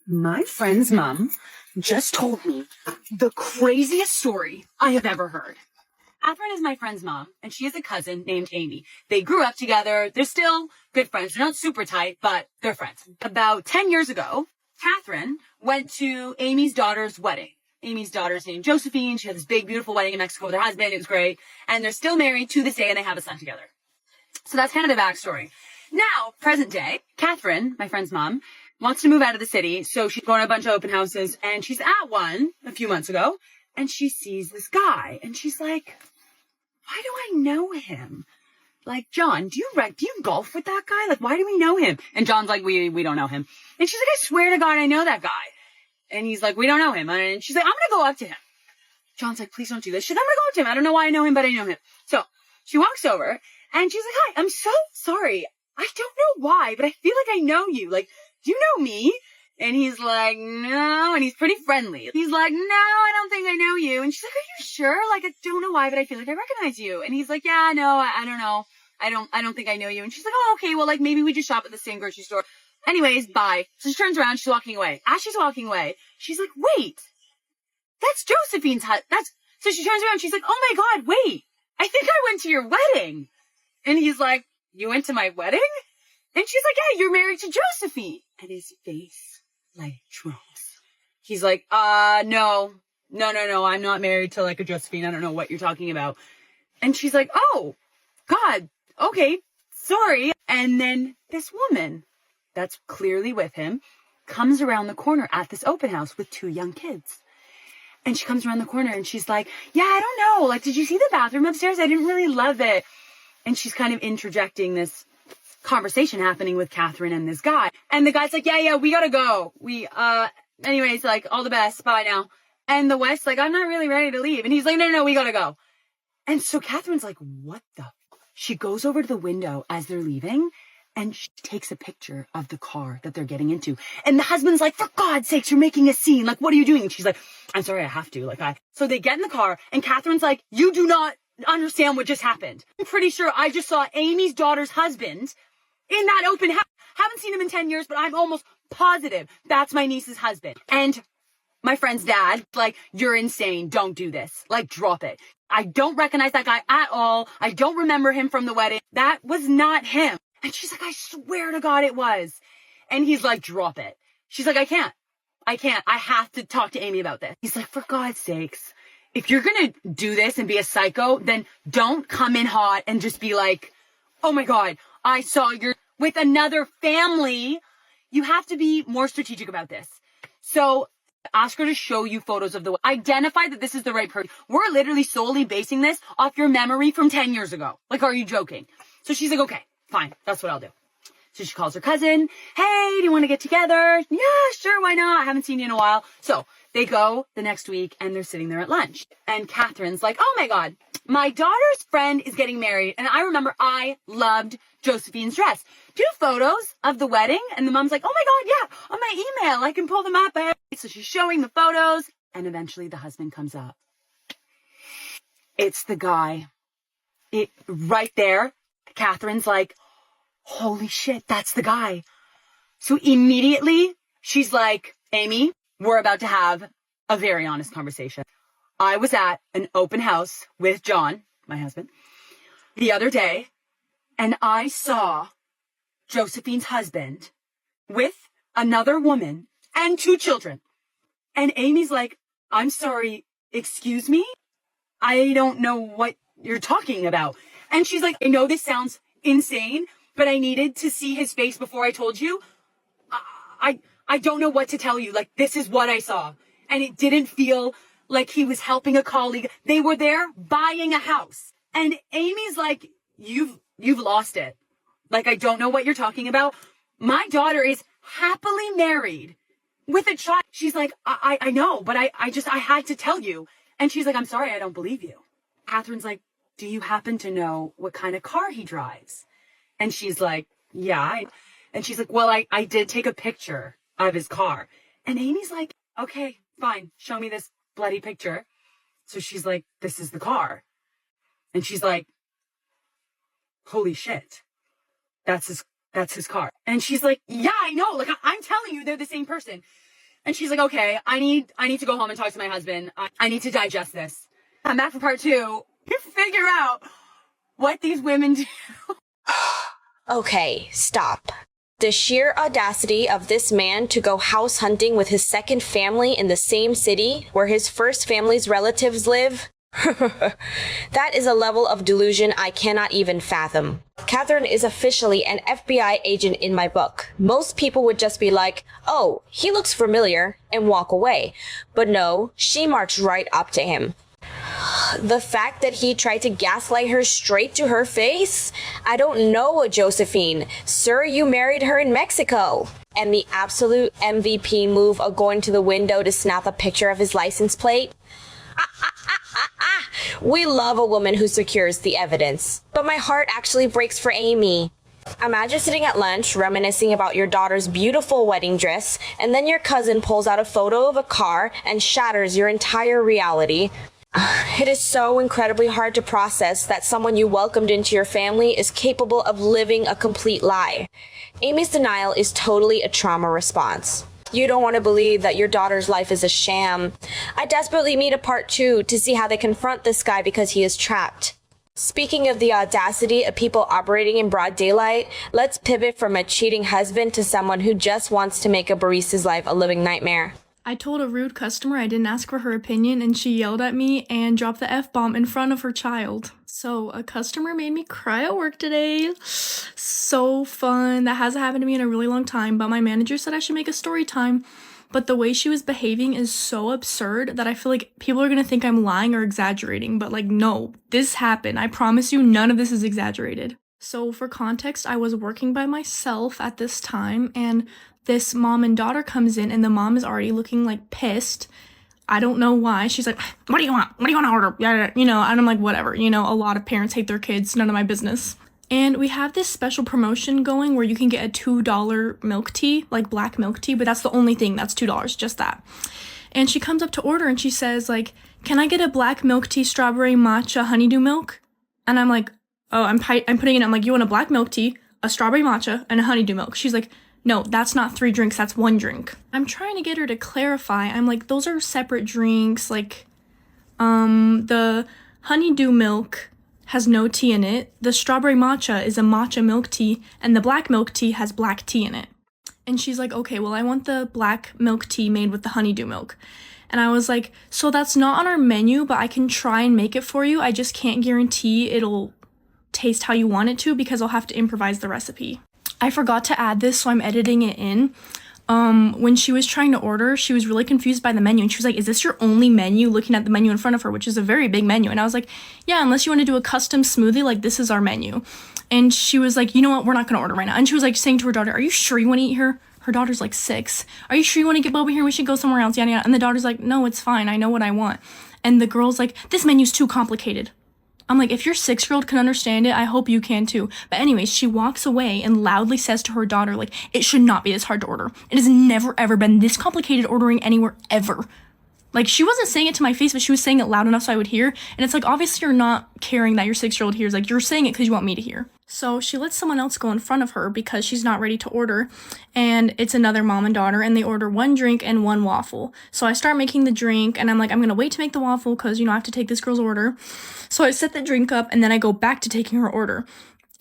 My friend's mom just told me the craziest story I have ever heard. Catherine is my friend's mom, and she has a cousin named Amy. They grew up together. They're still good friends. They're not super tight, but they're friends. About 10 years ago, Catherine went to Amy's daughter's wedding. Amy's daughter's named Josephine. She had this big, beautiful wedding in Mexico with her husband. It was great. And they're still married to this day, and they have a son together. So that's kind of the backstory. Now, present day, Catherine, my friend's mom, wants to move out of the city. So she's going to a bunch of open houses, and she's at one a few months ago, and she sees this guy, and she's like, why do I know him? Like, John, do you golf with that guy? Like, why do we know him? And John's like, we don't know him. And she's like, I swear to God, I know that guy. And he's like, we don't know him. And she's like, I'm going to go up to him. John's like, please don't do this. She's like, I'm going to go up to him. I don't know why I know him, but I know him. So she walks over and she's like, hi, I'm so sorry. I don't know why, but I feel like I know you. Like, do you know me? And he's like, no. And he's pretty friendly. He's like, no, I don't think I know you. And she's like, are you sure? Like, I don't know why, but I feel like I recognize you. And he's like, yeah, no, I don't know. I don't think I know you. And she's like, oh, okay. Well, like, maybe we just shop at the same grocery store. Anyways, bye. So she turns around. She's walking away. As she's walking away, she's like, wait, that's Josephine's hut. So she turns around. She's like, oh my God, wait, I think I went to your wedding. And he's like, you went to my wedding? And she's like, yeah, you're married to Josephine. And his face like drops. He's like, no, I'm not married to like a Josephine. I don't know what you're talking about. And she's like, oh God, okay, sorry. And then this woman that's clearly with him comes around the corner at this open house with two young kids. And she comes around the corner and she's like, yeah, I don't know. Like, did you see the bathroom upstairs? I didn't really love it. And she's kind of interjecting this conversation happening with Catherine and this guy. And the guy's like, yeah, we gotta go. Anyways, like, all the best. Bye now. And the West's like, I'm not really ready to leave. And he's like, no, we gotta go. And so Catherine's like, what the? She goes over to the window as they're leaving and she takes a picture of the car that they're getting into. And the husband's like, for God's sakes, you're making a scene. Like, what are you doing? And she's like, I'm sorry, I have to. So they get in the car and Catherine's like, you do not understand what just happened. I'm pretty sure I just saw Amy's daughter's husband in that open house. Haven't seen him in 10 years, but I'm almost positive that's my niece's husband. And my friend's dad, like, you're insane. Don't do this. Like, drop it. I don't recognize that guy at all. I don't remember him from the wedding. That was not him. And she's like, I swear to God it was. And he's like, drop it. She's like, I can't. I have to talk to Amy about this. He's like, for God's sakes, if you're going to do this and be a psycho, then don't come in hot and just be like, oh my God, I saw you're with another family. You have to be more strategic about this. So ask her to show you photos of identify that this is the right person. We're literally solely basing this off your memory from 10 years ago. Like, are you joking? So she's like, okay, fine. That's what I'll do. So she calls her cousin. Hey, do you want to get together? Yeah, sure. Why not? I haven't seen you in a while. So they go the next week and they're sitting there at lunch. And Catherine's like, oh my God, my daughter's friend is getting married. And I remember I loved Josephine's dress. Do photos of the wedding. And the mom's like, oh my God, yeah, on my email. I can pull them up. So she's showing the photos. And eventually the husband comes up. It's the guy. Right there. Catherine's like, holy shit, that's the guy. So immediately she's like, Amy, we're about to have a very honest conversation. I was at an open house with John, my husband, the other day, and I saw Josephine's husband with another woman and two children. And Amy's like, I'm sorry, excuse me? I don't know what you're talking about. And she's like, I know this sounds insane, but I needed to see his face before I told you. I don't know what to tell you. Like, this is what I saw. And it didn't feel like he was helping a colleague. They were there buying a house. And Amy's like, you've lost it. Like, I don't know what you're talking about. My daughter is happily married with a child. She's like, I know, but I had to tell you. And she's like, I'm sorry, I don't believe you. Catherine's like, do you happen to know what kind of car he drives? And she's like, yeah. And she's like, well, I did take a picture of his car. And Amy's like, okay, fine. Show me this bloody picture. So she's like, this is the car. And she's like, holy shit. That's his That's his car. And she's like, yeah, I know. Like, I'm telling you, they're the same person. And she's like, okay, I need to go home and talk to my husband. I need to digest this. I'm back for part 2. You figure out what these women do. Okay, stop. The sheer audacity of this man to go house hunting with his second family in the same city where his first family's relatives live. That is a level of delusion I cannot even fathom. Catherine is officially an FBI agent in my book. Most people would just be like, oh, he looks familiar, and walk away. But no, she marched right up to him. The fact that he tried to gaslight her straight to her face? I don't know, Josephine. Sir, you married her in Mexico. And the absolute MVP move of going to the window to snap a picture of his license plate? We love a woman who secures the evidence. But my heart actually breaks for Amy. Imagine sitting at lunch, reminiscing about your daughter's beautiful wedding dress, and then your cousin pulls out a photo of a car and shatters your entire reality. It is so incredibly hard to process that someone you welcomed into your family is capable of living a complete lie. Amy's denial is totally a trauma response. You don't want to believe that your daughter's life is a sham. I desperately need a part 2 to see how they confront this guy because he is trapped. Speaking of the audacity of people operating in broad daylight, let's pivot from a cheating husband to someone who just wants to make a barista's life a living nightmare. I told a rude customer I didn't ask for her opinion, and she yelled at me and dropped the F-bomb in front of her child. So a customer made me cry at work today. So fun. That hasn't happened to me in a really long time, but my manager said I should make a story time. But the way she was behaving is so absurd that I feel like people are gonna think I'm lying or exaggerating, but like, no, this happened. I promise you, none of this is exaggerated. So for context, I was working by myself at this time, and this mom and daughter comes in, and the mom is already looking like pissed. I don't know why. She's like, what do you want? What do you want to order? Yeah, and I'm like, whatever. A lot of parents hate their kids. None of my business. And we have this special promotion going where you can get a $2 milk tea, like black milk tea, but that's the only thing. That's $2, just that. And she comes up to order and she says, like, can I get a black milk tea, strawberry matcha, honeydew milk? And I'm like, oh, I'm putting it. I'm like, you want a black milk tea, a strawberry matcha, and a honeydew milk? She's like, no, that's not 3 drinks, that's 1 drink. I'm trying to get her to clarify. I'm like, those are separate drinks. Like, the honeydew milk has no tea in it. The strawberry matcha is a matcha milk tea, and the black milk tea has black tea in it. And she's like, okay, well, I want the black milk tea made with the honeydew milk. And I was like, so that's not on our menu, but I can try and make it for you. I just can't guarantee it'll taste how you want it to because I'll have to improvise the recipe. I forgot to add this, so I'm editing it in. When she was trying to order, she was really confused by the menu, and she was like, is this your only menu? Looking at the menu in front of her, which is a very big menu. And I was like, yeah, unless you want to do a custom smoothie, like, this is our menu. And she was like, you know what, we're not going to order right now. And she was like saying to her daughter, are you sure you want to eat here? Her daughter's like 6. Are you sure you want to get Boba here? We should go somewhere else, yada yada. And the daughter's like, no, it's fine, I know what I want. And the girl's like, this menu's too complicated. I'm like, if your 6-year-old can understand it, I hope you can too. But anyways, she walks away and loudly says to her daughter, like, it should not be this hard to order. It has never, ever been this complicated ordering anywhere, ever. Like, she wasn't saying it to my face, but she was saying it loud enough so I would hear. And it's like, obviously you're not caring that your 6-year-old hears. Like, you're saying it because you want me to hear. So she lets someone else go in front of her because she's not ready to order. And it's another mom and daughter, and they order 1 drink and 1 waffle. So I start making the drink, and I'm like, I'm going to wait to make the waffle because, I have to take this girl's order. So I set the drink up, and then I go back to taking her order.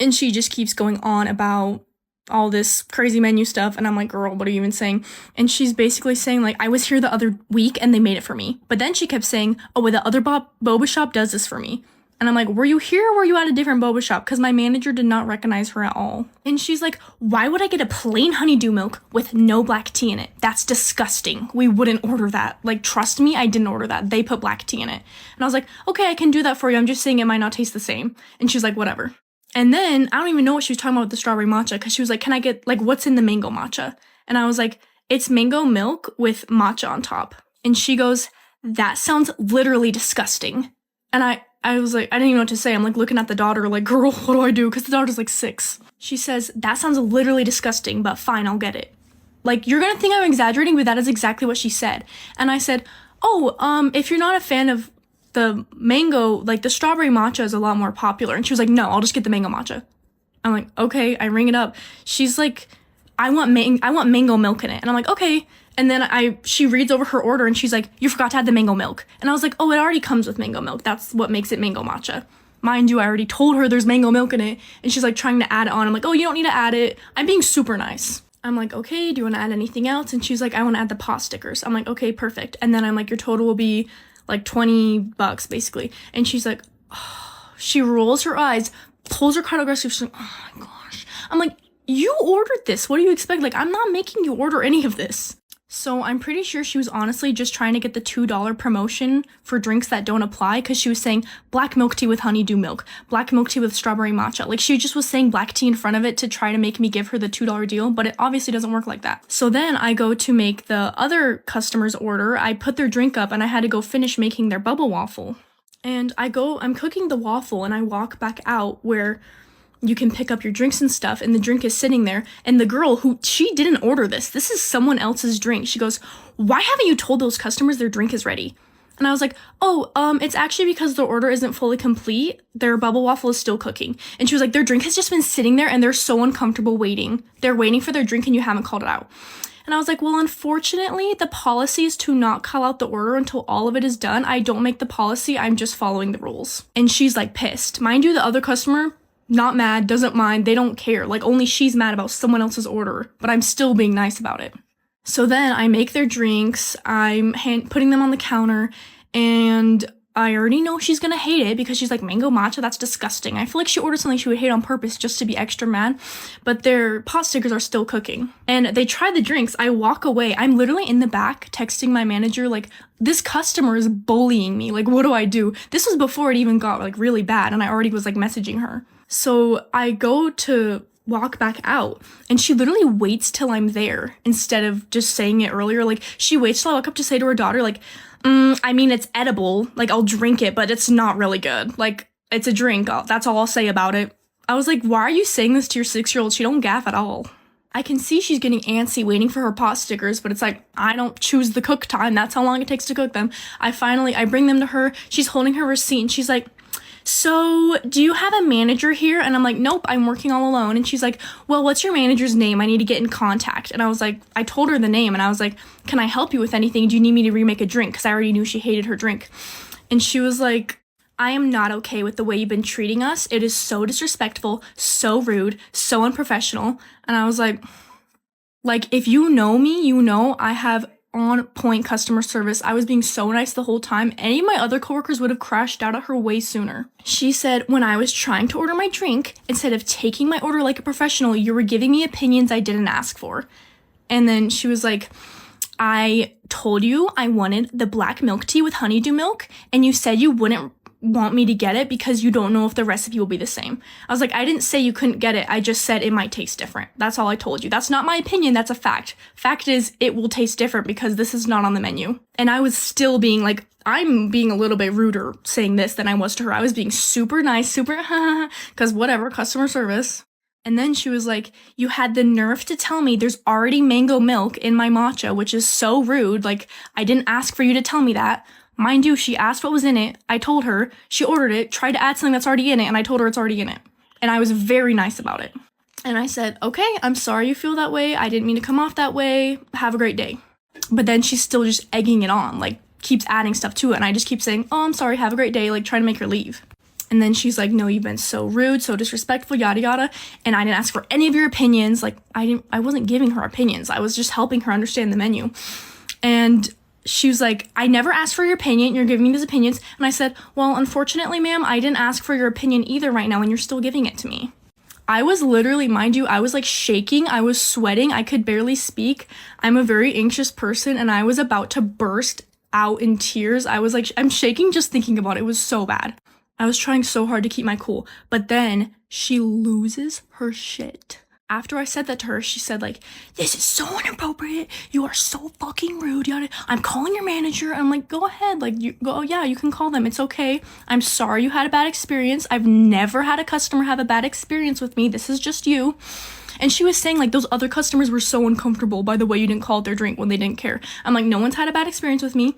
And she just keeps going on about all this crazy menu stuff, and I'm like, girl, what are you even saying? And she's basically saying, like, I was here the other week and they made it for me. But then she kept saying, oh, well, the other boba shop does this for me. And I'm like, were you here or were you at a different boba shop? Because my manager did not recognize her at all. And she's like, why would I get a plain honeydew milk with no black tea in it? That's disgusting. We wouldn't order that. Like, trust me, I didn't order that. They put black tea in it. And I was like, okay, I can do that for you. I'm just saying it might not taste the same. And she's like, whatever. And then I don't even know what she was talking about with the strawberry matcha, because she was like, can I get, like, what's in the mango matcha? And I was like, it's mango milk with matcha on top. And she goes, that sounds literally disgusting. And I was like, I didn't even know what to say. I'm like looking at the daughter like, girl, what do I do? Because the daughter's like 6. She says, that sounds literally disgusting, but fine, I'll get it. Like, you're going to think I'm exaggerating, but that is exactly what she said. And I said, oh, if you're not a fan of the mango, like the strawberry matcha is a lot more popular. And she was like, no, I'll just get the mango matcha. I'm like, okay. I ring it up. She's like, I want mango milk in it. And I'm like, okay. And then she reads over her order and she's like, you forgot to add the mango milk. And I was like, oh, it already comes with mango milk. That's what makes it mango matcha. Mind you, I already told her there's mango milk in it. And she's like trying to add it on. I'm like, oh, you don't need to add it. I'm being super nice. I'm like, okay, do you want to add anything else? And she's like, I want to add the pot stickers. I'm like, okay, perfect. And then I'm like, your total will be like $20 basically. And she's like, oh. She rolls her eyes, pulls her card aggressive. She's like, oh my gosh. I'm like, you ordered this. What do you expect? Like, I'm not making you order any of this. So I'm pretty sure she was honestly just trying to get the $2 promotion for drinks that don't apply, because she was saying black milk tea with honeydew milk, black milk tea with strawberry matcha. Like, she just was saying black tea in front of it to try to make me give her the $2 deal, but it obviously doesn't work like that. So then I go to make the other customer's order. I put their drink up and I had to go finish making their bubble waffle. And I'm cooking the waffle and I walk back out where you can pick up your drinks and stuff, and the drink is sitting there, and the girl she didn't order this is someone else's drink. She goes, why haven't you told those customers their drink is ready? And I was like, oh, it's actually because their order isn't fully complete. Their bubble waffle is still cooking. And she was like, their drink has just been sitting there and they're so uncomfortable waiting. They're waiting for their drink and you haven't called it out. And I was like, well, unfortunately, the policy is to not call out the order until all of it is done. I don't make the policy. I'm just following the rules. And she's like pissed. Mind you, the other customer, not mad, doesn't mind, they don't care. Like, only she's mad about someone else's order, but I'm still being nice about it. So then I make their drinks, I'm putting them on the counter, and I already know she's gonna hate it because she's like, mango matcha, that's disgusting. I feel like she ordered something she would hate on purpose just to be extra mad, but their pot stickers are still cooking. And they try the drinks, I walk away, I'm literally in the back texting my manager, like, this customer is bullying me, like, what do I do? This was before it even got, like, really bad, and I already was, like, messaging her. So I go to walk back out, and she literally waits till I'm there instead of just saying it earlier. Like, she waits till I walk up to say to her daughter, like, I mean, it's edible. Like, I'll drink it, but it's not really good. Like, it's a drink. That's all I'll say about it. I was like, why are you saying this to your 6-year-old? She don't gaff at all. I can see she's getting antsy waiting for her pot stickers, but it's like, I don't choose the cook time. That's how long it takes to cook them. I bring them to her. She's holding her receipt, and she's like, so do you have a manager here? And I'm like, nope, I'm working all alone. And she's like, well, what's your manager's name? I need to get in contact. And I was like, I told her the name, and I was like, can I help you with anything? Do you need me to remake a drink? Because I already knew she hated her drink. And she was like, I am not okay with the way you've been treating us. It is so disrespectful, so rude, so unprofessional. And I was like, if you know me, you know I have on point customer service. I was being so nice the whole time. Any of my other coworkers would have crashed out at her way sooner. She said, when I was trying to order my drink, instead of taking my order like a professional, you were giving me opinions I didn't ask for. And then she was like, I told you I wanted the black milk tea with honeydew milk, and you said you wouldn't want me to get it because you don't know if the recipe will be the same. I was like, I didn't say you couldn't get it. I just said it might taste different. That's all I told you. That's not my opinion. That's a fact. Fact is, it will taste different because this is not on the menu. And I was still being like, I'm being a little bit ruder saying this than I was to her. I was being super nice, super because whatever, customer service. And then she was like, you had the nerve to tell me there's already mango milk in my matcha, which is so rude. Like, I didn't ask for you to tell me that. Mind you, she asked what was in it. I told her. She ordered it, tried to add something that's already in it, and I told her it's already in it. And I was very nice about it. And I said, okay, I'm sorry you feel that way. I didn't mean to come off that way. Have a great day. But then she's still just egging it on, like, keeps adding stuff to it. And I just keep saying, oh, I'm sorry, have a great day, like, trying to make her leave. And then she's like, no, you've been so rude, so disrespectful, yada, yada. And I didn't ask for any of your opinions. Like, I wasn't giving her opinions. I was just helping her understand the menu. And she was like, I never asked for your opinion. You're giving me these opinions. And I said, well, unfortunately, ma'am, I didn't ask for your opinion either right now, and you're still giving it to me. I was literally, mind you, I was like shaking. I was sweating. I could barely speak. I'm a very anxious person, and I was about to burst out in tears. I was like, I'm shaking just thinking about it. It was so bad. I was trying so hard to keep my cool. But then she loses her shit. After I said that to her, she said, like, this is so inappropriate. You are so fucking rude. Yada. I'm calling your manager. I'm like, go ahead. Like, you go. Oh, yeah, you can call them. It's okay. I'm sorry you had a bad experience. I've never had a customer have a bad experience with me. This is just you. And she was saying, like, those other customers were so uncomfortable by the way you didn't call it their drink when they didn't care. I'm like, no one's had a bad experience with me.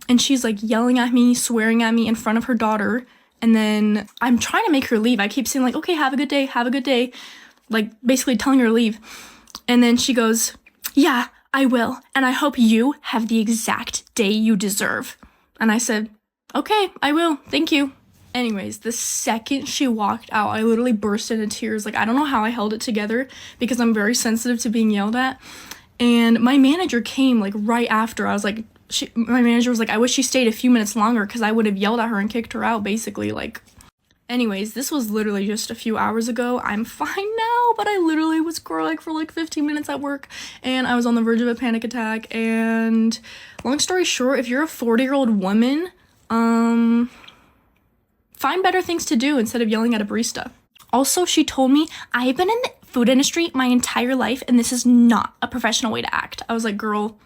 And she's, like, yelling at me, swearing at me in front of her daughter. And then I'm trying to make her leave. I keep saying like, okay, have a good day. Like basically telling her to leave. And then she goes, yeah, I will. And I hope you have the exact day you deserve. And I said, okay, I will. Thank you. Anyways, the second she walked out, I literally burst into tears. Like, I don't know how I held it together because I'm very sensitive to being yelled at. And my manager came like right after. I was like, my manager was like, I wish she stayed a few minutes longer because I would have yelled at her and kicked her out, basically. Like, anyways, this was literally just a few hours ago. I'm fine now, but I literally was crying for like 15 minutes at work and I was on the verge of a panic attack. And long story short, if you're a 40-year-old woman, find better things to do instead of yelling at a barista. Also, she told me, I've been in the food industry my entire life and this is not a professional way to act. I was like, girl,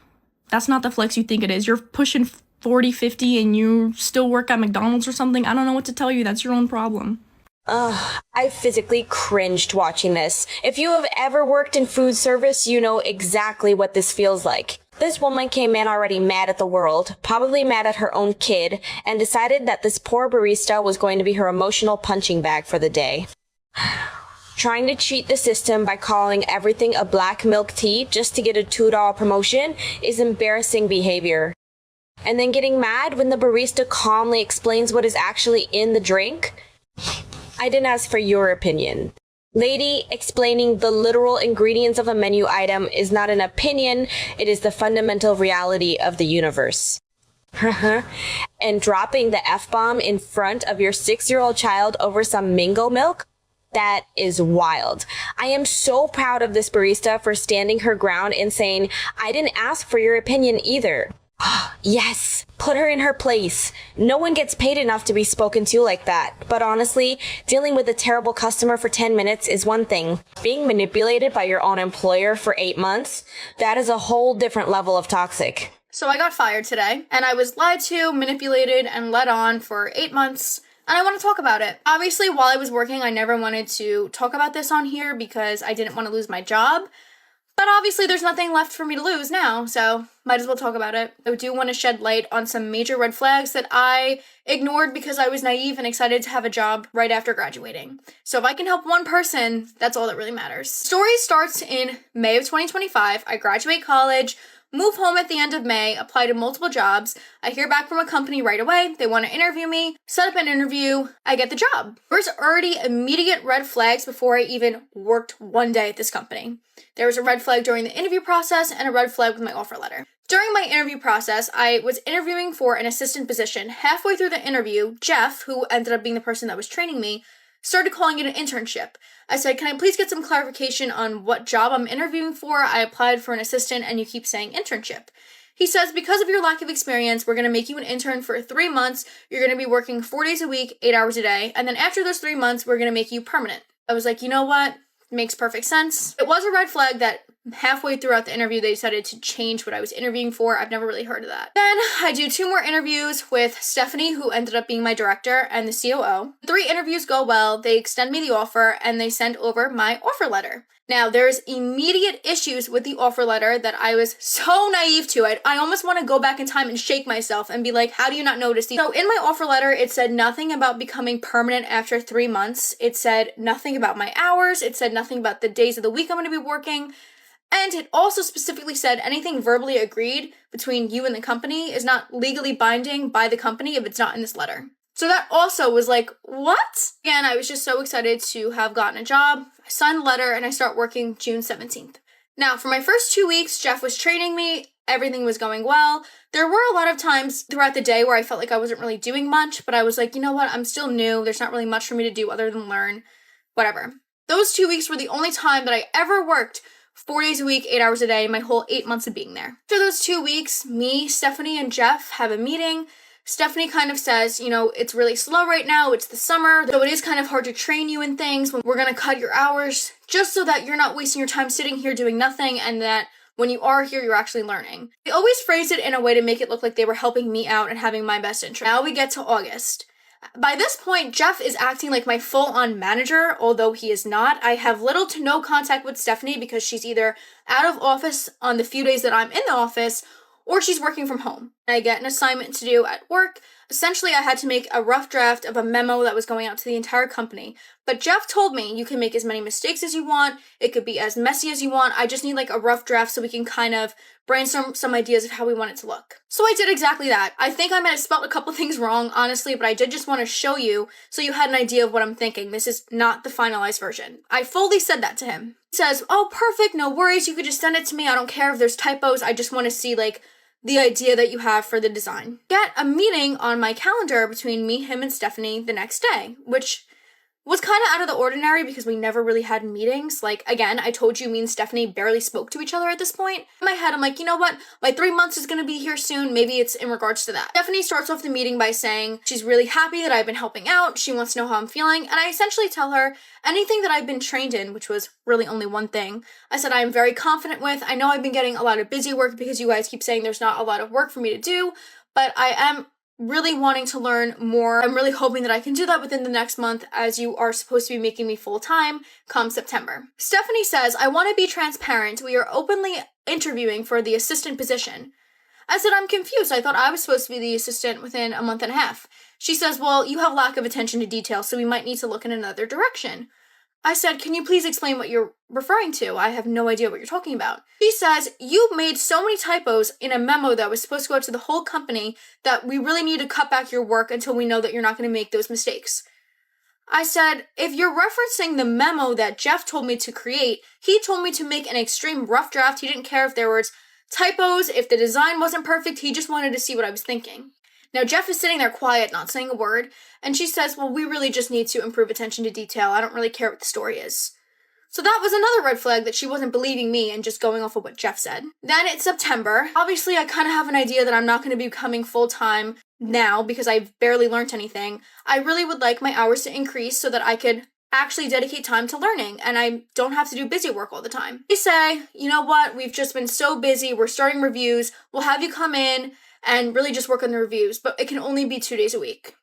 that's not the flex you think it is. You're pushing 40, 50 and you still work at McDonald's or something. I don't know what to tell you. That's your own problem. I physically cringed watching this. If you have ever worked in food service, you know exactly what this feels like. This woman came in already mad at the world, probably mad at her own kid, and decided that this poor barista was going to be her emotional punching bag for the day. Trying to cheat the system by calling everything a black milk tea just to get a $2 promotion is embarrassing behavior. And then getting mad when the barista calmly explains what is actually in the drink? I didn't ask for your opinion. Lady, explaining the literal ingredients of a menu item is not an opinion, it is the fundamental reality of the universe. And dropping the F-bomb in front of your 6-year-old child over some mango milk? That is wild. I am so proud of this barista for standing her ground and saying, I didn't ask for your opinion either. Yes, put her in her place. No one gets paid enough to be spoken to like that. But honestly, dealing with a terrible customer for 10 minutes is one thing. Being manipulated by your own employer for 8 months, that is a whole different level of toxic. So I got fired today, and I was lied to, manipulated, and led on for 8 months, and I want to talk about it. Obviously, while I was working, I never wanted to talk about this on here because I didn't want to lose my job. But obviously there's nothing left for me to lose now, so might as well talk about it. I do want to shed light on some major red flags that I ignored because I was naive and excited to have a job right after graduating. So if I can help one person, that's all that really matters. Story starts in May of 2025. I graduate college, move home at the end of May, apply to multiple jobs. I hear back from a company right away. They want to interview me, set up an interview. I get the job. There's already immediate red flags before I even worked one day at this company. There was a red flag during the interview process and a red flag with my offer letter. During my interview process, I was interviewing for an assistant position. Halfway through the interview, Jeff, who ended up being the person that was training me, started calling it an internship. I said, can I please get some clarification on what job I'm interviewing for? I applied for an assistant and you keep saying internship. He says, because of your lack of experience, we're going to make you an intern for 3 months. You're going to be working 4 days a week, 8 hours a day. And then after those 3 months, we're going to make you permanent. I was like, you know what? Makes perfect sense. It was a red flag that halfway throughout the interview, they decided to change what I was interviewing for. I've never really heard of that. Then I do 2 more interviews with Stephanie, who ended up being my director, and the COO. 3 interviews go well. They extend me the offer and they send over my offer letter. Now, there's immediate issues with the offer letter that I was so naive to it. I almost want to go back in time and shake myself and be like, how do you not notice these? So in my offer letter, it said nothing about becoming permanent after 3 months. It said nothing about my hours. It said nothing about the days of the week I'm going to be working. And it also specifically said anything verbally agreed between you and the company is not legally binding by the company if it's not in this letter. So that also was like, what? Again, I was just so excited to have gotten a job. I signed the letter and I start working June 17th. Now, for my first 2 weeks, Jeff was training me. Everything was going well. There were a lot of times throughout the day where I felt like I wasn't really doing much, but I was like, you know what? I'm still new. There's not really much for me to do other than learn. Whatever. Those 2 weeks were the only time that I ever worked 4 days a week, 8 hours a day, my whole 8 months of being there. After those 2 weeks, me, Stephanie, and Jeff have a meeting. Stephanie kind of says, you know, it's really slow right now. It's the summer, so it is kind of hard to train you in things. We're going to cut your hours just so that you're not wasting your time sitting here doing nothing and that when you are here, you're actually learning. They always phrased it in a way to make it look like they were helping me out and having my best interest. Now we get to August. By this point, Jeff is acting like my full-on manager, although he is not. I have little to no contact with Stephanie because she's either out of office on the few days that I'm in the office or she's working from home. I get an assignment to do at work. essentially I had to make a rough draft of a memo that was going out to the entire company. But Jeff told me you can make as many mistakes as you want. It could be as messy as you want. I just need like a rough draft so we can kind of brainstorm some ideas of how we want it to look. So I did exactly that. I think I might have spelled a couple things wrong, honestly, but I did just want to show you so you had an idea of what I'm thinking. This is not the finalized version. I fully said that to him. He says, oh, perfect, no worries. You could just send it to me. I don't care if there's typos. I just want to see like the idea that you have for the design. Get a meeting on my calendar between me, him, and Stephanie the next day, which was kind of out of the ordinary because we never really had meetings. Like, again, I told you me and Stephanie barely spoke to each other at this point. In my head, I'm like, you know what? My 3 months is going to be here soon. Maybe it's in regards to that. Stephanie starts off the meeting by saying she's really happy that I've been helping out. She wants to know how I'm feeling. And I essentially tell her anything that I've been trained in, which was really only one thing. I said I am very confident with. I know I've been getting a lot of busy work because you guys keep saying there's not a lot of work for me to do, but I am really wanting to learn more. I'm really hoping that I can do that within the next month, as you are supposed to be making me full-time come September. Stephanie says, I want to be transparent. We are openly interviewing for the assistant position. I said, I'm confused. I thought I was supposed to be the assistant within a month and a half. She says, well, you have lack of attention to detail, so we might need to look in another direction. I said, can you please explain what you're referring to? I have no idea what you're talking about. She says, you made so many typos in a memo that was supposed to go out to the whole company that we really need to cut back your work until we know that you're not going to make those mistakes. I said, if you're referencing the memo that Jeff told me to create, he told me to make an extreme rough draft. He didn't care if there was typos, if the design wasn't perfect. He just wanted to see what I was thinking. Now, Jeff is sitting there quiet, not saying a word, and she says, well, we really just need to improve attention to detail. I don't really care what the story is. So that was another red flag that she wasn't believing me and just going off of what Jeff said. Then it's September. Obviously, I kind of have an idea that I'm not going to be becoming full-time now because I've barely learned anything. I really would like my hours to increase so that I could actually dedicate time to learning and I don't have to do busy work all the time. They say, you know what, we've just been so busy, we're starting reviews, we'll have you come in and really just work on the reviews, but it can only be 2 days a week.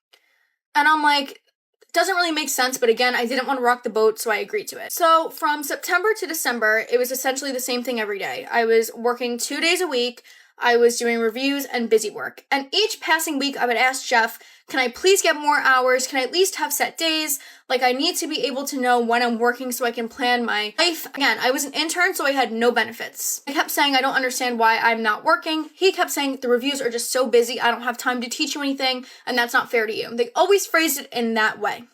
And I'm like, doesn't really make sense, but again, I didn't want to rock the boat, so I agreed to it. So from September to December, it was essentially the same thing every day. I was working 2 days a week, I was doing reviews and busy work. And each passing week, I would ask Jeff, can I please get more hours? Can I at least have set days? Like, I need to be able to know when I'm working so I can plan my life. Again, I was an intern, so I had no benefits. I kept saying I don't understand why I'm not working. He kept saying the reviews are just so busy, I don't have time to teach you anything, and that's not fair to you. They always phrased it in that way.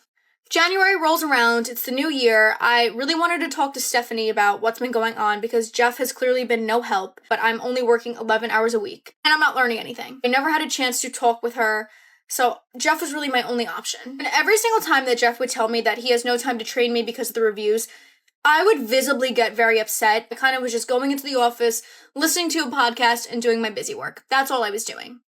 January rolls around, it's the new year. I really wanted to talk to Stephanie about what's been going on because Jeff has clearly been no help, but I'm only working 11 hours a week, and I'm not learning anything. I never had a chance to talk with her, so Jeff was really my only option. And every single time that Jeff would tell me that he has no time to train me because of the reviews, I would visibly get very upset. I kind of was just going into the office, listening to a podcast, and doing my busy work. That's all I was doing.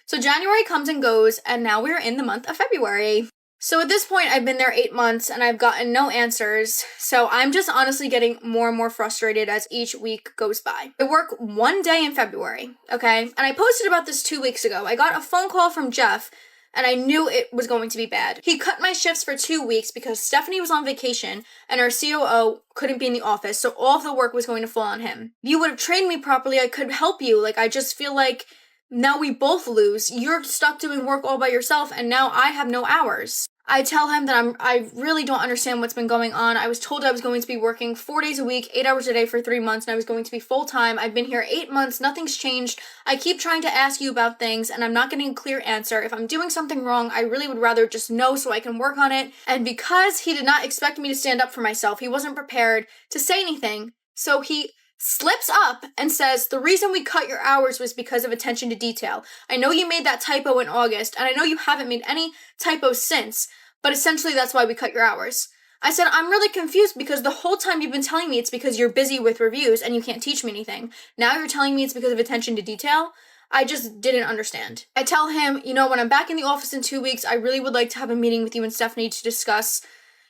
So January comes and goes, and now we're in the month of February. So at this point, I've been there 8 months and I've gotten no answers. So I'm just honestly getting more and more frustrated as each week goes by. I work 1 day in February, okay? And I posted about this 2 weeks ago. I got a phone call from Jeff and I knew it was going to be bad. He cut my shifts for 2 weeks because Stephanie was on vacation and our COO couldn't be in the office. So all of the work was going to fall on him. If you would have trained me properly, I could help you. Like, I just feel like now we both lose. You're stuck doing work all by yourself and now I have no hours. I tell him that I really don't understand what's been going on. I was told I was going to be working 4 days a week, 8 hours a day for 3 months, and I was going to be full-time. I've been here 8 months, nothing's changed. I keep trying to ask you about things, and I'm not getting a clear answer. If I'm doing something wrong, I really would rather just know so I can work on it. And because he did not expect me to stand up for myself, he wasn't prepared to say anything, so he slips up and says, the reason we cut your hours was because of attention to detail. I know you made that typo in August, and I know you haven't made any typos since, but essentially that's why we cut your hours. I said, I'm really confused because the whole time you've been telling me it's because you're busy with reviews and you can't teach me anything. Now you're telling me it's because of attention to detail? I just didn't understand. I tell him, you know, when I'm back in the office in 2 weeks, I really would like to have a meeting with you and Stephanie to discuss,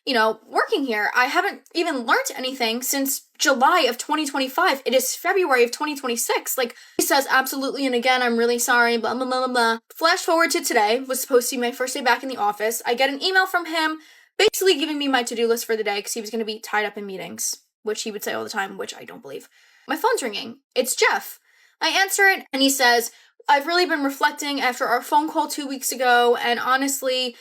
you know, working here. I haven't even learned anything since July of 2025. It is February of 2026. Like, he says, absolutely, and again, I'm really sorry, blah, blah, blah, blah, blah. Flash forward to today, was supposed to be my first day back in the office. I get an email from him, basically giving me my to-do list for the day, because he was going to be tied up in meetings, which he would say all the time, which I don't believe. My phone's ringing. It's Jeff. I answer it, and he says, I've really been reflecting after our phone call 2 weeks ago, and honestly,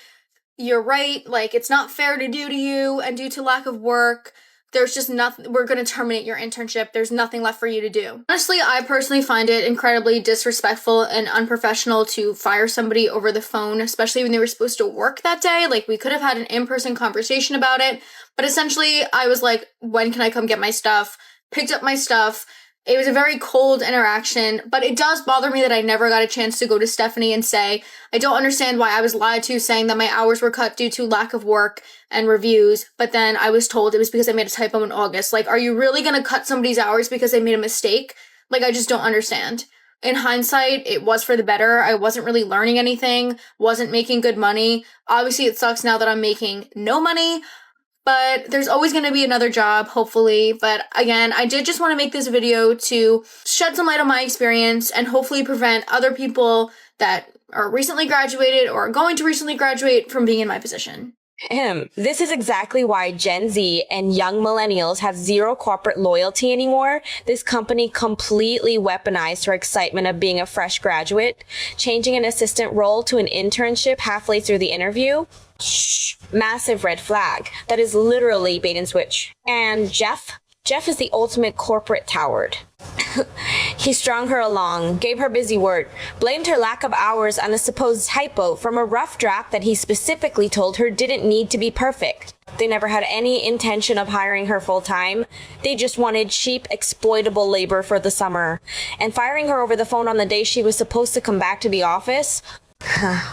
you're right. Like, it's not fair to do to you, and due to lack of work, there's just nothing. We're going to terminate your internship. There's nothing left for you to do. Honestly, I personally find it incredibly disrespectful and unprofessional to fire somebody over the phone, especially when they were supposed to work that day. Like, we could have had an in-person conversation about it, but essentially, I was like, when can I come get my stuff? Picked up my stuff. It was a very cold interaction, but it does bother me that I never got a chance to go to Stephanie and say, I don't understand why I was lied to, saying that my hours were cut due to lack of work and reviews, but then I was told it was because I made a typo in August. Like, are you really gonna cut somebody's hours because they made a mistake? Like, I just don't understand. In hindsight, it was for the better. I wasn't really learning anything, wasn't making good money. Obviously, it sucks now that I'm making no money, but there's always going to be another job, hopefully. But again, I did just want to make this video to shed some light on my experience and hopefully prevent other people that are recently graduated or are going to recently graduate from being in my position. This is exactly why Gen Z and young millennials have zero corporate loyalty anymore. This company completely weaponized her excitement of being a fresh graduate, changing an assistant role to an internship halfway through the interview. Shh, massive red flag. That is literally bait and switch. And Jeff is the ultimate corporate coward. He strung her along, gave her busy work, blamed her lack of hours on a supposed typo from a rough draft that he specifically told her didn't need to be perfect. They never had any intention of hiring her full-time. They just wanted cheap, exploitable labor for the summer. And firing her over the phone on the day she was supposed to come back to the office?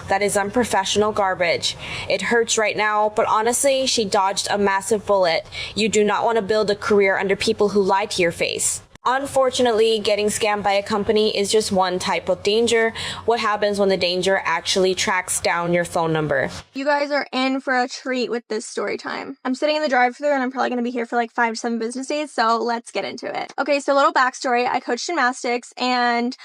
That is unprofessional garbage. It hurts right now, but honestly, she dodged a massive bullet. You do not want to build a career under people who lie to your face. Unfortunately, getting scammed by a company is just one type of danger. What happens when the danger actually tracks down your phone number? You guys are in for a treat with this story time. I'm sitting in the drive-thru and I'm probably going to be here for like 5 to 7 business days, so let's get into it. Okay, so a little backstory. I coach gymnastics, and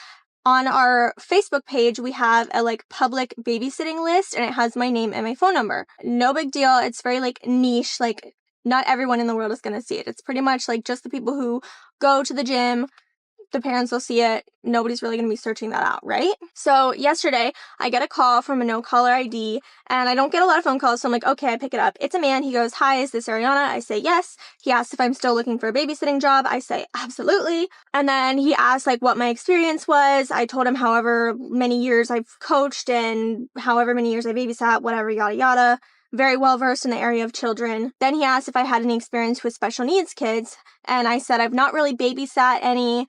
on our Facebook page, we have a like public babysitting list, and it has my name and my phone number. No big deal. It's very like niche, like not everyone in the world is going to see it. It's pretty much like just the people who go to the gym, the parents will see it. Nobody's really going to be searching that out, right? So yesterday, I get a call from a no-caller ID, and I don't get a lot of phone calls, so I'm like, okay, I pick it up. It's a man. He goes, hi, is this Ariana? I say yes. He asks if I'm still looking for a babysitting job. I say, absolutely. And then he asked, like, what my experience was. I told him however many years I've coached and however many years I babysat, whatever, yada, yada. Very well versed in the area of children. Then he asked if I had any experience with special needs kids, and I said I've not really babysat any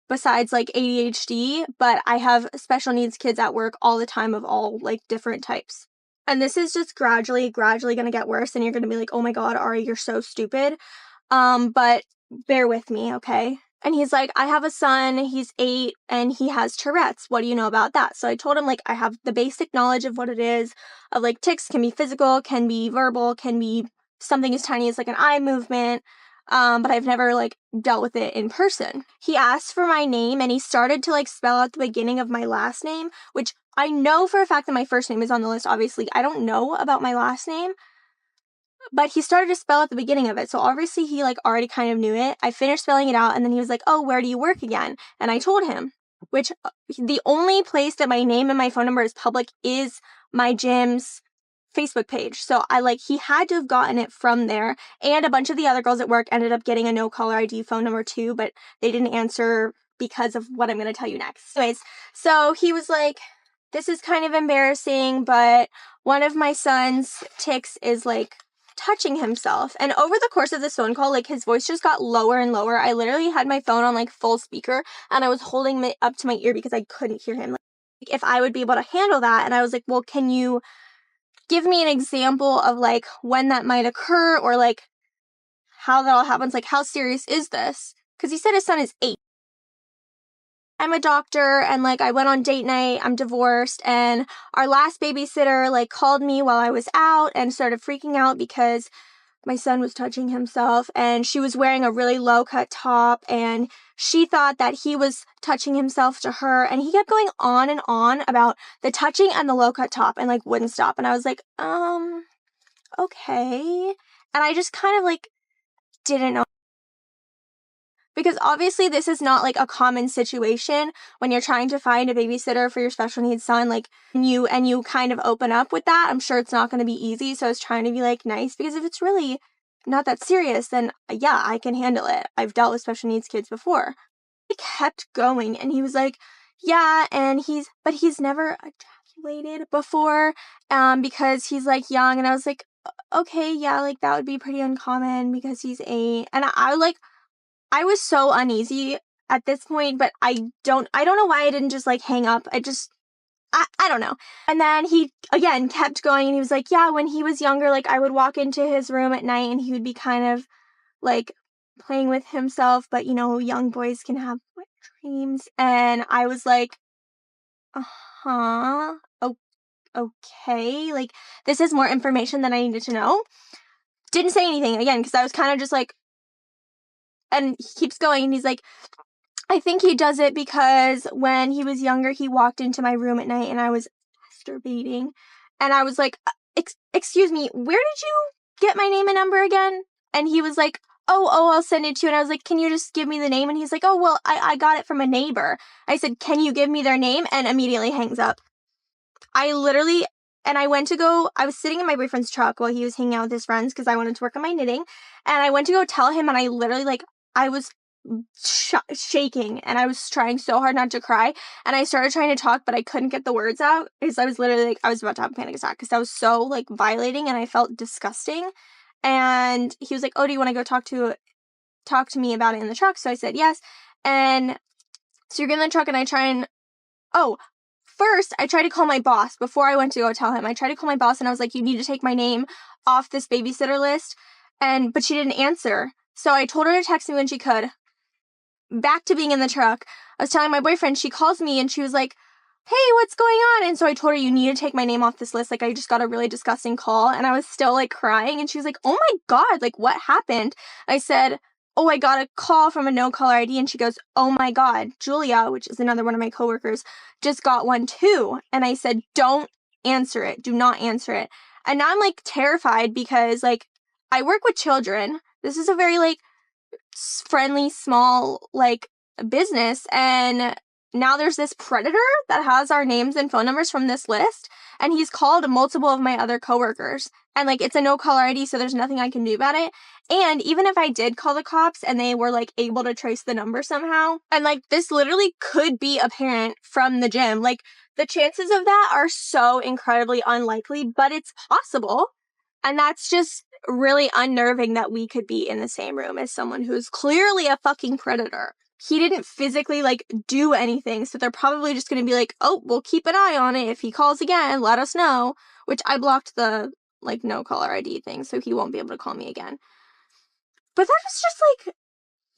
besides like ADHD, but I have special needs kids at work all the time of all like different types. And this is just gradually going to get worse, and you're going to be like, oh my God, Ari, you're so stupid. But bear with me, okay? And he's like, I have a son, he's 8, and he has Tourette's. What do you know about that? So I told him, like, I have the basic knowledge of what it is, of like tics can be physical, can be verbal, can be something as tiny as like an eye movement. But I've never like dealt with it in person. He asked for my name, and he started to like spell out the beginning of my last name, which I know for a fact that my first name is on the list. Obviously, I don't know about my last name, but he started to spell out the beginning of it. So obviously he like already kind of knew it. I finished spelling it out, and then he was like, oh, where do you work again? And I told him, which the only place that my name and my phone number is public is my gym's Facebook page. So he had to have gotten it from there. And a bunch of the other girls at work ended up getting a no caller ID phone number too, but they didn't answer because of what I'm going to tell you next. Anyways, so he was like, this is kind of embarrassing, but one of my son's tics is like touching himself. And over the course of this phone call, like his voice just got lower and lower. I literally had my phone on like full speaker, and I was holding it up to my ear because I couldn't hear him. Like, if I would be able to handle that. And I was like, well, can you give me an example of like when that might occur, or like how that all happens? Like, how serious is this? Because he said his son is 8. I'm a doctor, and like I went on date night. I'm divorced, and our last babysitter like called me while I was out and started freaking out because my son was touching himself, and she was wearing a really low cut top, and she thought that he was touching himself to her, and he kept going on and on about the touching and the low cut top and like wouldn't stop. And I was like, okay. And I just kind of like didn't know. Because obviously this is not like a common situation when you're trying to find a babysitter for your special needs son, like and you kind of open up with that. I'm sure it's not going to be easy. So I was trying to be like nice, because if it's really not that serious, then yeah, I can handle it. I've dealt with special needs kids before. He kept going and he was like, yeah, and he's never ejaculated before, because he's like young. And I was like, okay, yeah, like that would be pretty uncommon because he's 8. And I was so uneasy at this point, but I don't know why I didn't just like hang up. I don't know. And then he again kept going and he was like, yeah, when he was younger, like I would walk into his room at night and he would be kind of like playing with himself, but you know, young boys can have wet dreams. And I was like, uh-huh, okay, like this is more information than I needed to know. Didn't say anything again because I was kind of just like, and he keeps going and he's like, I think he does it because when he was younger, he walked into my room at night and I was masturbating. And I was like, excuse me, where did you get my name and number again? And he was like, oh, I'll send it to you. And I was like, can you just give me the name? And he's like, oh, well, I got it from a neighbor. I said, can you give me their name? And immediately hangs up. I was sitting in my boyfriend's truck while he was hanging out with his friends because I wanted to work on my knitting. And I went to go tell him and I literally I was shaking and I was trying so hard not to cry. And I started trying to talk, but I couldn't get the words out because I was literally like, I was about to have a panic attack because I was so like violating and I felt disgusting. And he was like, oh, do you want to go talk to me about it in the truck? So I said yes. And so you're getting in the truck and first I tried to call my boss before I went to go tell him. I tried to call my boss and I was like, you need to take my name off this babysitter list. But she didn't answer. So I told her to text me when she could. Back to being in the truck. I was telling my boyfriend, she calls me and she was like, hey, what's going on? And so I told her, you need to take my name off this list. Like, I just got a really disgusting call and I was still like crying. And she was like, oh my God, like what happened? I said, oh, I got a call from a no-caller ID. And she goes, oh my God, Julia, which is another one of my coworkers, just got one too. And I said, don't answer it. Do not answer it. And now I'm like terrified because like I work with children. This is a very like friendly, small like business. And now there's this predator that has our names and phone numbers from this list. And he's called multiple of my other coworkers. And like, it's a no-caller ID, so there's nothing I can do about it. And even if I did call the cops and they were like able to trace the number somehow, and like this literally could be a parent from the gym, like the chances of that are so incredibly unlikely, but it's possible. And that's just really unnerving that we could be in the same room as someone who's clearly a fucking predator. He didn't physically like do anything, so they're probably just going to be like, oh, we'll keep an eye on it. If he calls again, let us know. Which I blocked the like no caller ID thing, so he won't be able to call me again. But that was just like,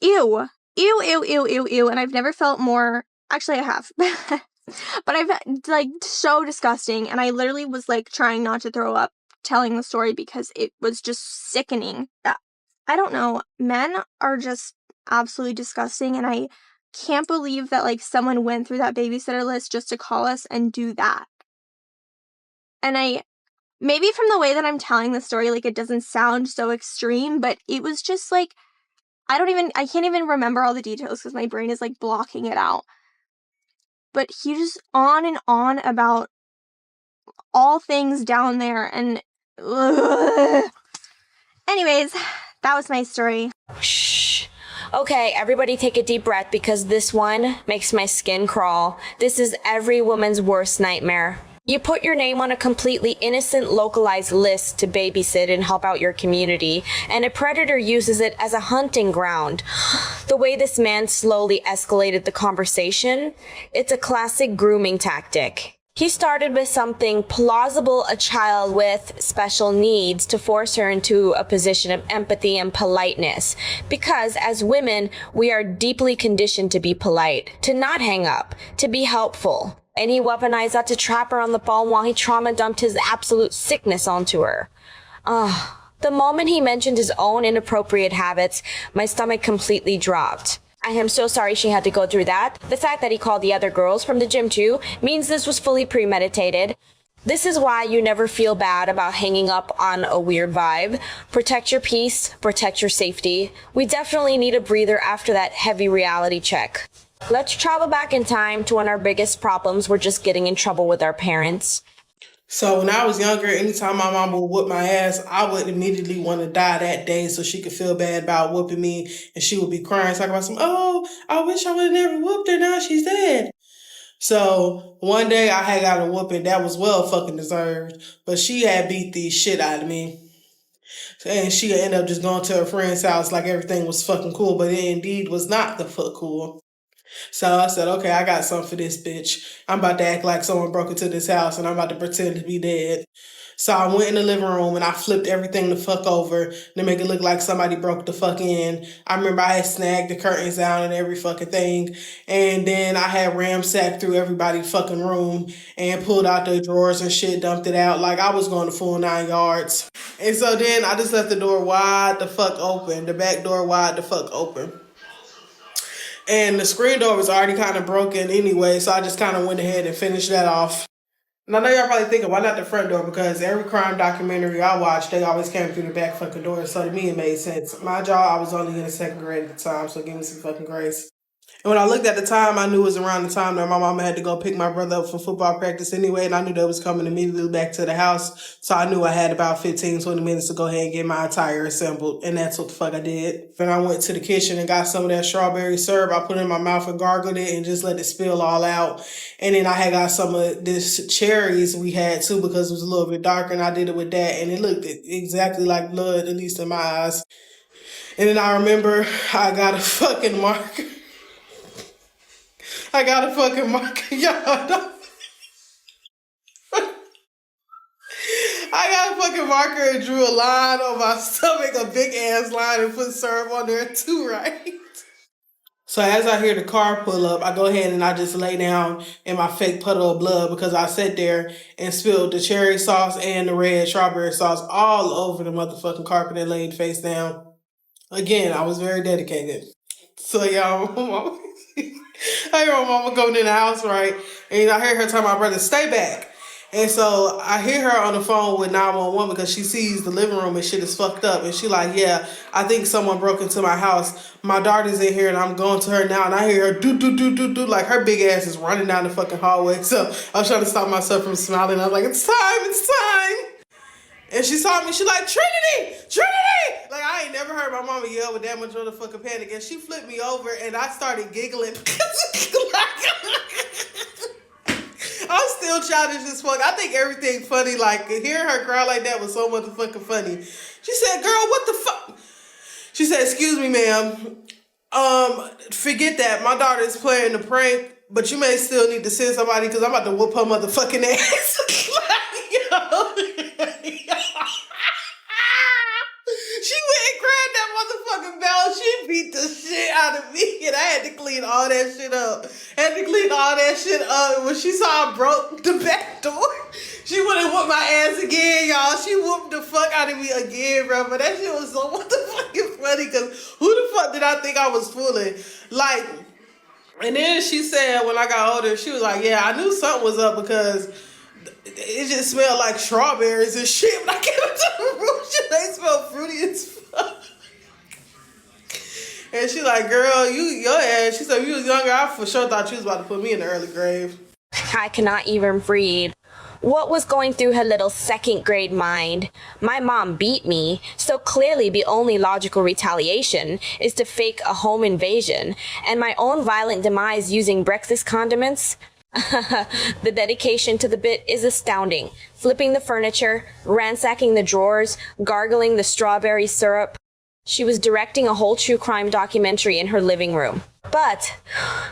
ew. Ew, ew, ew, ew, ew. And I've never felt more, actually I have. But I've like so disgusting. And I literally was like trying not to throw up telling the story because it was just sickening. I don't know. Men are just absolutely disgusting. And I can't believe that like someone went through that babysitter list just to call us and do that. And maybe from the way that I'm telling the story, like it doesn't sound so extreme, but it was just like, I can't even remember all the details because my brain is like blocking it out. But he just on and on about all things down there and ugh. Anyways, that was my story. Shh. Okay, everybody take a deep breath because this one makes my skin crawl. This is every woman's worst nightmare. You put your name on a completely innocent, localized list to babysit and help out your community, and a predator uses it as a hunting ground. The way this man slowly escalated the conversation, it's a classic grooming tactic. He started with something plausible, a child with special needs, to force her into a position of empathy and politeness. Because as women, we are deeply conditioned to be polite, to not hang up, to be helpful. And he weaponized that to trap her on the phone while he trauma dumped his absolute sickness onto her. The moment he mentioned his own inappropriate habits, my stomach completely dropped. I am so sorry she had to go through that. The fact that he called the other girls from the gym too means this was fully premeditated. This is why you never feel bad about hanging up on a weird vibe. Protect your peace, protect your safety. We definitely need a breather after that heavy reality check. Let's travel back in time to when our biggest problems were just getting in trouble with our parents. So when I was younger, anytime my mom would whoop my ass, I would immediately want to die that day so she could feel bad about whooping me, and she would be crying, talking about I wish I would have never whooped her, now she's dead. So one day I had got a whooping that was well fucking deserved, but she had beat the shit out of me. And she ended up just going to her friend's house like everything was fucking cool, but it indeed was not the fuck cool. So I said, okay, I got something for this bitch. I'm about to act like someone broke into this house and I'm about to pretend to be dead. So I went in the living room and I flipped everything the fuck over to make it look like somebody broke the fuck in. I remember I had snagged the curtains down and every fucking thing. And then I had ransacked through everybody's fucking room and pulled out the drawers and shit, dumped it out like I was going the full 9 yards. And so then I just left the door wide the fuck open, the back door wide the fuck open. And the screen door was already kind of broken anyway, so I just kind of went ahead and finished that off. And I know y'all probably thinking, why not the front door? Because every crime documentary I watched, they always came through the back fucking door. So to me, it made sense. My job, I was only in the 2nd grade at the time, so give me some fucking grace. And when I looked at the time, I knew it was around the time that my mama had to go pick my brother up for football practice anyway, and I knew that was coming immediately back to the house. So I knew I had about 15, 20 minutes to go ahead and get my attire assembled, and that's what the fuck I did. Then I went to the kitchen and got some of that strawberry syrup. I put it in my mouth and gargled it and just let it spill all out. And then I had got some of this cherries we had too because it was a little bit darker, and I did it with that, and it looked exactly like blood, at least in my eyes. And then I remember I got a fucking marker. I got a fucking marker, y'all. I got a fucking marker and drew a line on my stomach, a big ass line, and put syrup on there too, right? So as I hear the car pull up, I go ahead and I just lay down in my fake puddle of blood because I sat there and spilled the cherry sauce and the red strawberry sauce all over the motherfucking carpet and laid face down. Again, I was very dedicated. So y'all, I hear my mama coming in the house, right? And I hear her tell my brother, stay back. And so I hear her on the phone with 911 because she sees the living room and shit is fucked up. And she like, yeah, I think someone broke into my house. My daughter's in here and I'm going to her now. And I hear her do, like her big ass is running down the fucking hallway. So I was trying to stop myself from smiling. I was like, it's time. And she saw me, she like, Trinity! Like, I ain't never heard my mama yell with that much motherfucking panic. And she flipped me over and I started giggling. I'm still childish as fuck. I think everything funny. Like, hearing her cry like that was so motherfucking funny. She said, girl, what the fuck? She said, excuse me, ma'am. Forget that. My daughter is playing the prank, but you may still need to send somebody because I'm about to whoop her motherfucking ass. She went and grabbed that motherfucking bell. She beat the shit out of me. And I had to clean all that shit up. When she saw I broke the back door, she went and whooped my ass again, y'all. She whooped the fuck out of me again, bro. But that shit was so motherfucking funny because who the fuck did I think I was fooling? Like, and then she said when I got older, she was like, yeah, I knew something was up because it just smelled like strawberries and shit. When I came into the room, they smelled fruity as fuck. And she like, girl, your ass. She said, if you was younger, I for sure thought you was about to put me in the early grave. I cannot even breathe. What was going through her little 2nd grade mind? My mom beat me, so clearly the only logical retaliation is to fake a home invasion, and my own violent demise using breakfast condiments? The dedication to the bit is astounding. Flipping the furniture, ransacking the drawers, gargling the strawberry syrup. She was directing a whole true crime documentary in her living room. But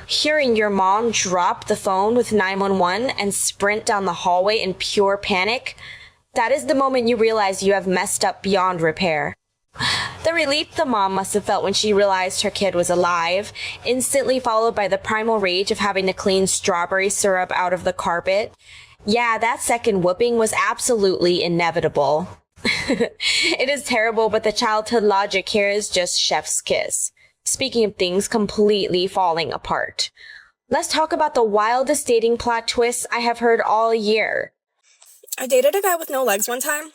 hearing your mom drop the phone with 911 and sprint down the hallway in pure panic, that is the moment you realize you have messed up beyond repair. The relief the mom must have felt when she realized her kid was alive, instantly followed by the primal rage of having to clean strawberry syrup out of the carpet. Yeah, that second whooping was absolutely inevitable. It is terrible, but the childhood logic here is just chef's kiss. Speaking of things completely falling apart, let's talk about the wildest dating plot twists I have heard all year. I dated a guy with no legs one time,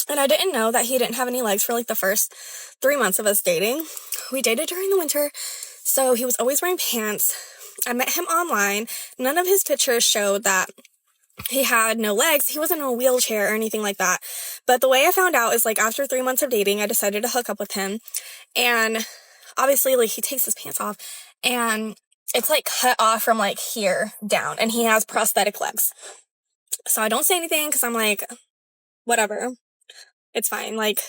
and I didn't know that he didn't have any legs for like the first 3 months of us dating. We dated during the winter, so he was always wearing pants. I met him online. None of his pictures showed that he had no legs. He wasn't in a wheelchair or anything like that. But the way I found out is like after 3 months of dating, I decided to hook up with him. And obviously like he takes his pants off and it's like cut off from like here down, and he has prosthetic legs. So I don't say anything because I'm like, whatever, it's fine. Like,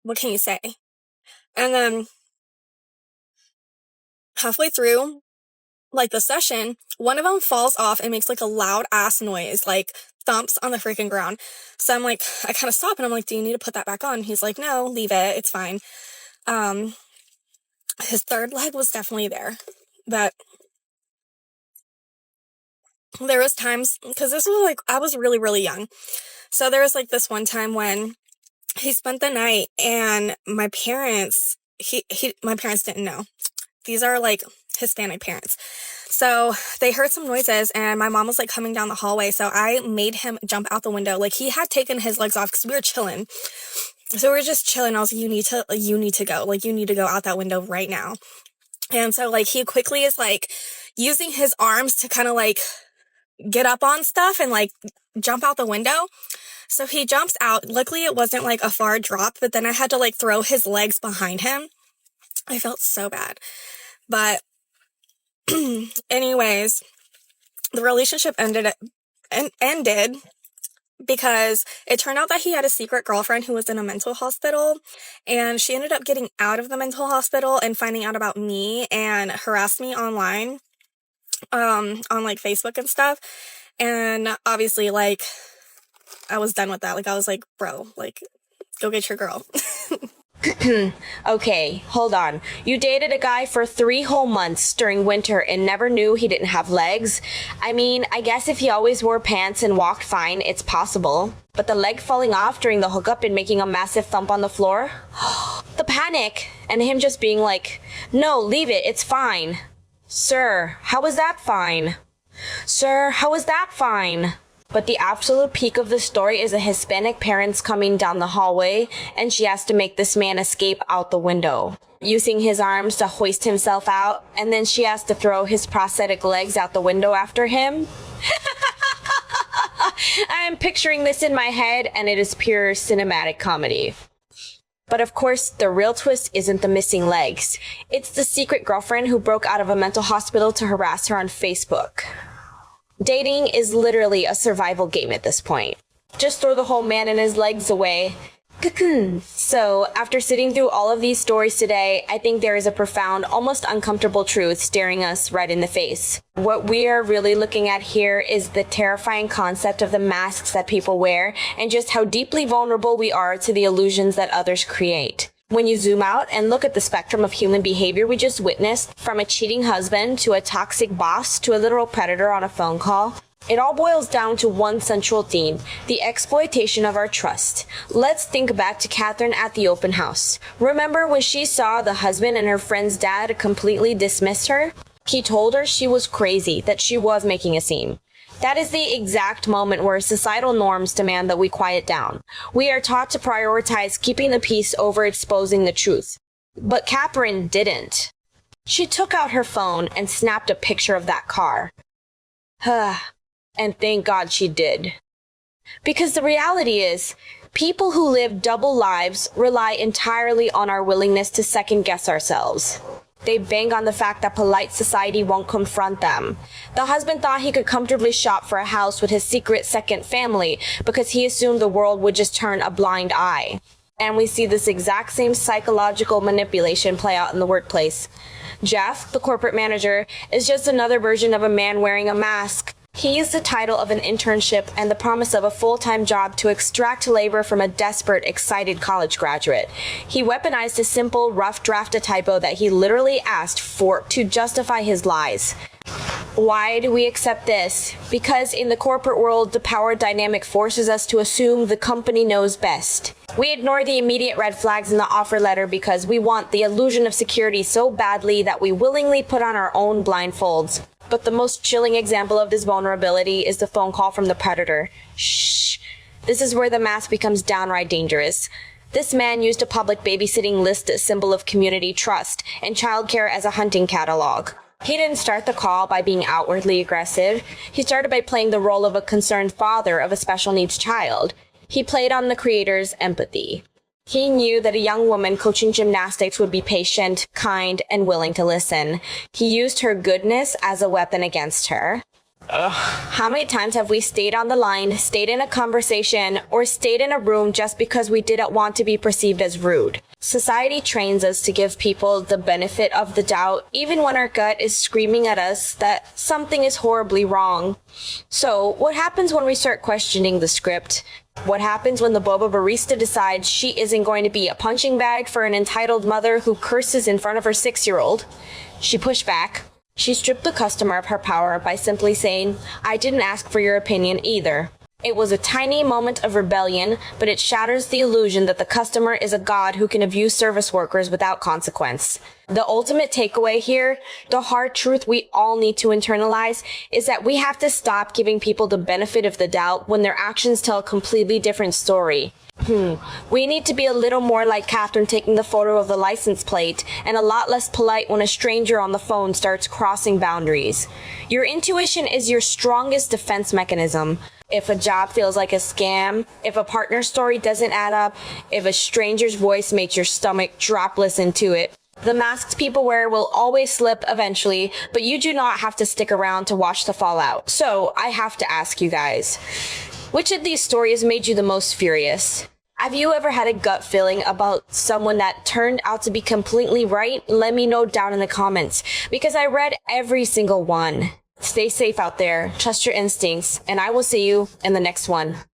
what can you say? And then halfway through like the session, one of them falls off and makes like a loud ass noise, like thumps on the freaking ground. So I'm like, I kind of stop and I'm like, do you need to put that back on? He's like, no, leave it, it's fine. His third leg was definitely there, but there was times, because this was like, I was really, really young. So there was like this one time when he spent the night and my parents, my parents didn't know. These are like Hispanic parents. So they heard some noises and my mom was like coming down the hallway. So I made him jump out the window. Like he had taken his legs off because we were chilling. So we were just chilling. I was like, you need to go. Like, you need to go out that window right now. And so like he quickly is like using his arms to kind of like get up on stuff and like jump out the window. So he jumps out. Luckily it wasn't like a far drop, but then I had to like throw his legs behind him. I felt so bad. But anyways, the relationship ended because it turned out that he had a secret girlfriend who was in a mental hospital, and she ended up getting out of the mental hospital and finding out about me and harassed me online, on like Facebook and stuff. And obviously like I was done with that. Like I was like, bro, like go get your girl. Okay, hold on. You dated a guy for 3 whole months during winter and never knew he didn't have legs? I mean, I guess if he always wore pants and walked fine, it's possible. But the leg falling off during the hookup and making a massive thump on the floor? The panic, and him just being like, no, leave it, it's fine. Sir, how is that fine? Sir, how is that fine? But the absolute peak of the story is a Hispanic parents coming down the hallway, and she has to make this man escape out the window, using his arms to hoist himself out, and then she has to throw his prosthetic legs out the window after him. I am picturing this in my head, and it is pure cinematic comedy. But of course, the real twist isn't the missing legs. It's the secret girlfriend who broke out of a mental hospital to harass her on Facebook. Dating is literally a survival game at this point. Just throw the whole man and his legs away. So, after sitting through all of these stories today, I think there is a profound, almost uncomfortable truth staring us right in the face. What we are really looking at here is the terrifying concept of the masks that people wear and just how deeply vulnerable we are to the illusions that others create. When you zoom out and look at the spectrum of human behavior we just witnessed, from a cheating husband to a toxic boss to a literal predator on a phone call, it all boils down to one central theme: the exploitation of our trust. Let's think back to Catherine at the open house. Remember when she saw the husband and her friend's dad completely dismiss her? He told her she was crazy, that she was making a scene. That is the exact moment where societal norms demand that we quiet down. We are taught to prioritize keeping the peace over exposing the truth. But Catherine didn't. She took out her phone and snapped a picture of that car. And thank God she did. Because the reality is, people who live double lives rely entirely on our willingness to second-guess ourselves. They bang on the fact that polite society won't confront them. The husband thought he could comfortably shop for a house with his secret second family because he assumed the world would just turn a blind eye. And we see this exact same psychological manipulation play out in the workplace. Jeff, the corporate manager, is just another version of a man wearing a mask. He used the title of an internship and the promise of a full-time job to extract labor from a desperate, excited college graduate. He weaponized a simple, rough draft a typo that he literally asked for to justify his lies. Why do we accept this? Because in the corporate world, the power dynamic forces us to assume the company knows best. We ignore the immediate red flags in the offer letter because we want the illusion of security so badly that we willingly put on our own blindfolds. But the most chilling example of this vulnerability is the phone call from the predator. Shh. This is where the mask becomes downright dangerous. This man used a public babysitting list as a symbol of community trust and childcare as a hunting catalog. He didn't start the call by being outwardly aggressive. He started by playing the role of a concerned father of a special needs child. He played on the creator's empathy. He knew that a young woman coaching gymnastics would be patient, kind, and willing to listen. He used her goodness as a weapon against her. How many times have we stayed on the line, stayed in a conversation, or stayed in a room just because we didn't want to be perceived as rude? Society trains us to give people the benefit of the doubt, even when our gut is screaming at us that something is horribly wrong. So, what happens when we start questioning the script? What happens when the Boba barista decides she isn't going to be a punching bag for an entitled mother who curses in front of her 6-year-old? She pushed back. She stripped the customer of her power by simply saying, "I didn't ask for your opinion either." It was a tiny moment of rebellion, but it shatters the illusion that the customer is a god who can abuse service workers without consequence. The ultimate takeaway here, the hard truth we all need to internalize, is that we have to stop giving people the benefit of the doubt when their actions tell a completely different story. We need to be a little more like Catherine taking the photo of the license plate, and a lot less polite when a stranger on the phone starts crossing boundaries. Your intuition is your strongest defense mechanism. If a job feels like a scam, if a partner story doesn't add up, if a stranger's voice makes your stomach drop, listen to it. The masks people wear will always slip eventually, but you do not have to stick around to watch the fallout. So I have to ask you guys, which of these stories made you the most furious? Have you ever had a gut feeling about someone that turned out to be completely right? Let me know down in the comments, because I read every single one. Stay safe out there, trust your instincts, and I will see you in the next one.